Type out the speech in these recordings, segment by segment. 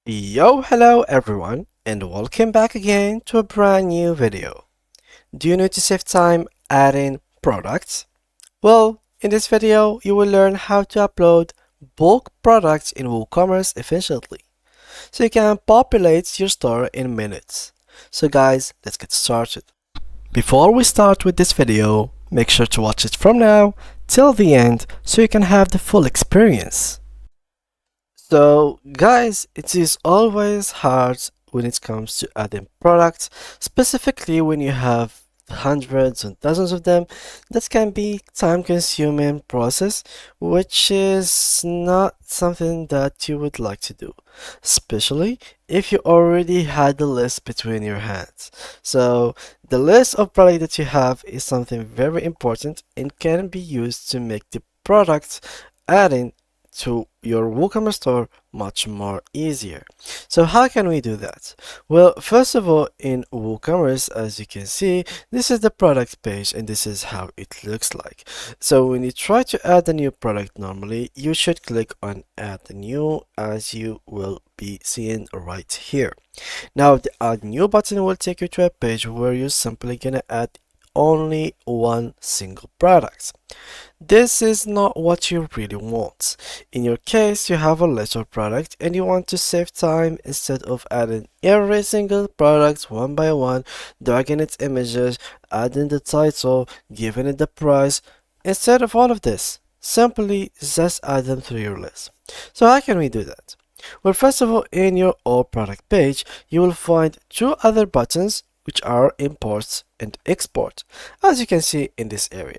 Hello everyone, and welcome back again to a brand new video. Do you need to save time adding products? Well, in this video, you will learn how to upload bulk products in WooCommerce efficiently, so you can populate your store in minutes. So guys, let's get started. Before we start with this video, make sure to watch it from now till the end so you can have the full experience. So, guys, it is always hard when it comes to adding products, specifically when you have hundreds and thousands of them. That can be time-consuming process, which is not something that you would like to do, especially if you already had the list between your hands. So, the list of products that you have is something very important and can be used to make the products adding to your WooCommerce store much more easier. So how can we do that? Well, first of all, in WooCommerce, as you can see, this is the product page and this is how it looks like. So when you try to add a new product normally, you should click on add new, as you will be seeing right here. Now the add new button will take you to a page where you're simply gonna add only one single product. This is not what you really want. In your case, you have a little product and you want to save time instead of adding every single product one by one, dragging its images, adding the title, giving it the price. Instead of all of this, simply just add them to your list. So how can we do that? Well, first of all, in your all product page, you will find two other buttons which are import and export, as you can see in this area.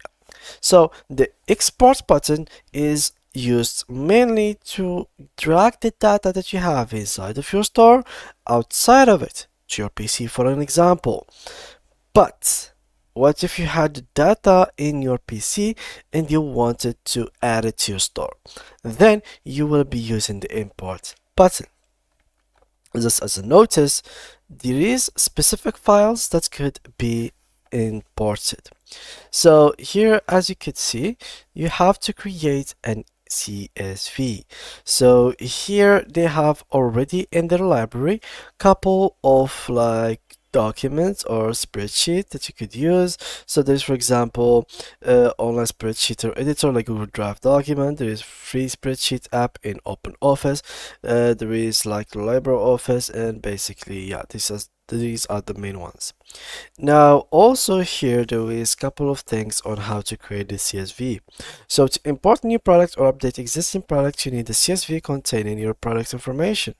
So the export button is used mainly to drag the data that you have inside of your store outside of it to your PC, for an example. But what if you had the data in your PC and you wanted to add it to your store? Then you will be using the import button. Just as a notice, there is specific files that could be imported. So here, as you could see, you have to create an CSV. So here they have already in their library couple of like documents or spreadsheet that you could use. So there's, for example, online spreadsheet or editor like Google Drive document. There is free spreadsheet app in OpenOffice. There is like LibreOffice, and basically, yeah, these are the main ones. Now, also here there is a couple of things on how to create the CSV. So to import new product or update existing products, you need a CSV containing your product information.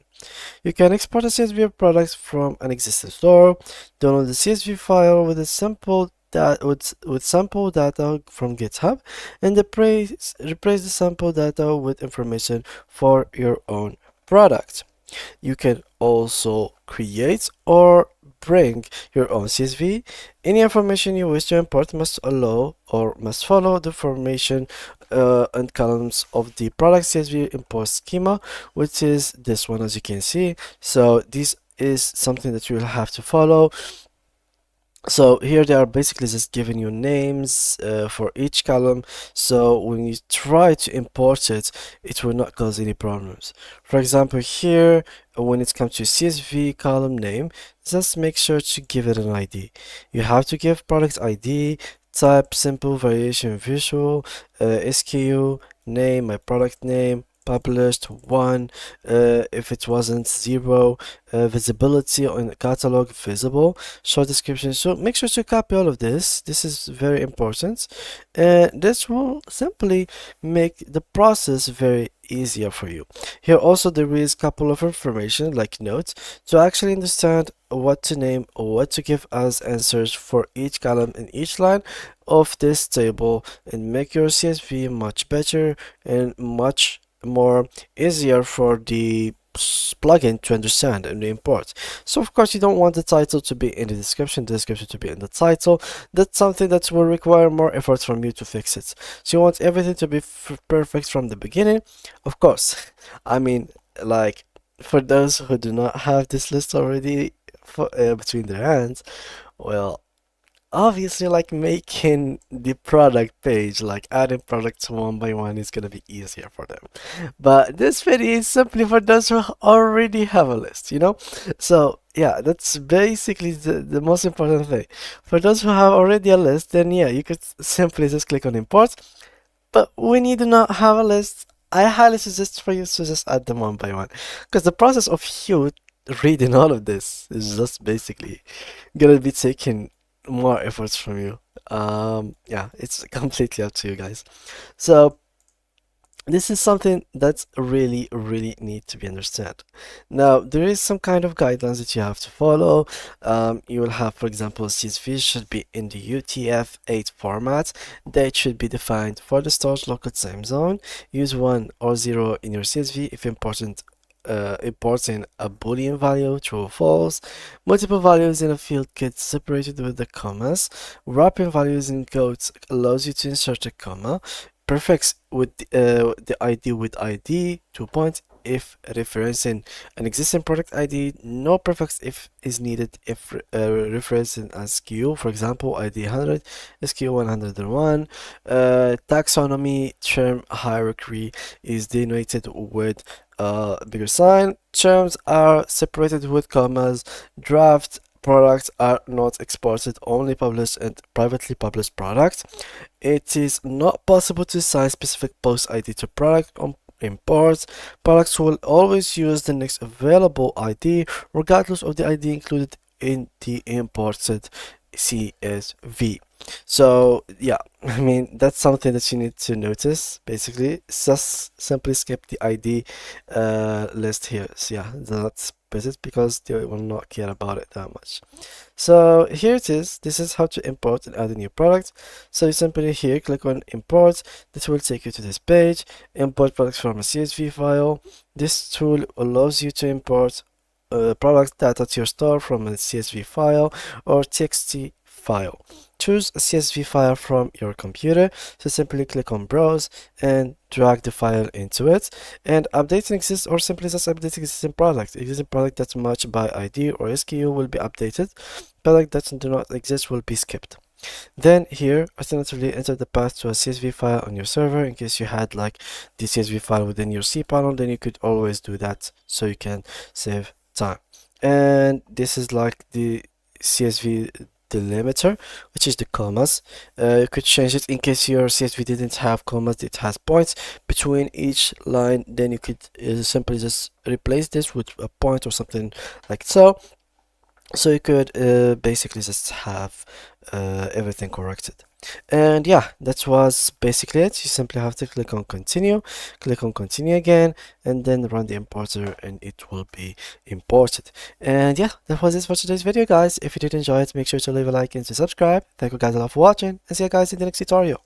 You can export a CSV of products from an existing store, download the CSV file with a simple with sample data from GitHub, and replace the sample data with information for your own product. You can also create or bring your own CSV. Any information you wish to import must allow or must follow the formation and columns of the product CSV import schema, which is this one, as you can see. So this is something that you will have to follow. So here they are basically just giving you names for each column, so when you try to import it, it will not cause any problems. For example, here when it comes to CSV column name, just make sure to give it an ID. You have to give product ID, type, simple, variation, visual, SKU, name, my product name, published 1, if it wasn't 0, visibility on the catalog visible, short description. So make sure to copy all of this. This is very important, and this will simply make the process very easier for you. Here also there is a couple of information like notes to actually understand what to name or what to give as answers for each column and each line of this table, and make your CSV much better and much more easier for the plugin to understand and import. So of course you don't want the title to be in the description to be in the title. That's something that will require more effort from you to fix it. So you want everything to be perfect from the beginning. Of course, I mean, like, for those who do not have this list already between their hands, well, Obviously, like making the product page, like adding products one by one is gonna be easier for them. But this video is simply for those who already have a list, you know? So yeah, that's basically the most important thing. For those who have already a list, then yeah, you could simply just click on import. But when you do not have a list, I highly suggest for you to just add them one by one. Because the process of you reading all of this is just basically gonna be taking more efforts from you. Yeah, it's completely up to you guys. So this is something that's really need to be understood. Now there is some kind of guidelines that you have to follow. You will have, for example, CSV should be in the UTF-8 format. Date should be defined for the store's local time zone. Use 1 or 0 in your CSV if important, importing a boolean value, true or false. Multiple values in a field get separated with the commas. Wrapping values in quotes allows you to insert a comma. Prefix with the ID with ID, 2 points if referencing an existing product ID. No prefix if is needed if referencing a SKU, for example ID 100, SKU 101. Taxonomy term hierarchy is denoted with bigger sign. Terms are separated with commas. Draft products are not exported, only published and privately published products. It is not possible to assign specific post ID to product on imports. Products will always use the next available ID, regardless of the ID included in the imported CSV. So yeah, I mean that's something that you need to notice. Basically, just simply skip the ID list here. So yeah, do not split it because they will not care about it that much. So here it is. This is how to import and add a new product. So you simply here click on import. This will take you to this page. Import products from a CSV file. This tool allows you to import product data to your store from a CSV file or TXT file. Choose a CSV file from your computer. So simply click on browse and drag the file into it. And updating exists or simply just update existing product. Existing product that's matched by ID or SKU will be updated. Product that do not exist will be skipped. Then here, alternatively, enter the path to a CSV file on your server in case you had like the CSV file within your cPanel, then you could always do that so you can save time. And this is like the CSV delimiter, which is the commas. You could change it in case your CSV didn't have commas, it has points between each line, then you could simply just replace this with a point or something like so. So you could basically just have everything corrected. And yeah, that was basically it. You simply have to click on continue again, and then run the importer and it will be imported. And yeah, that was it for today's video, guys. If you did enjoy it, make sure to leave a like and to subscribe. Thank you guys a lot for watching, and see you guys in the next tutorial.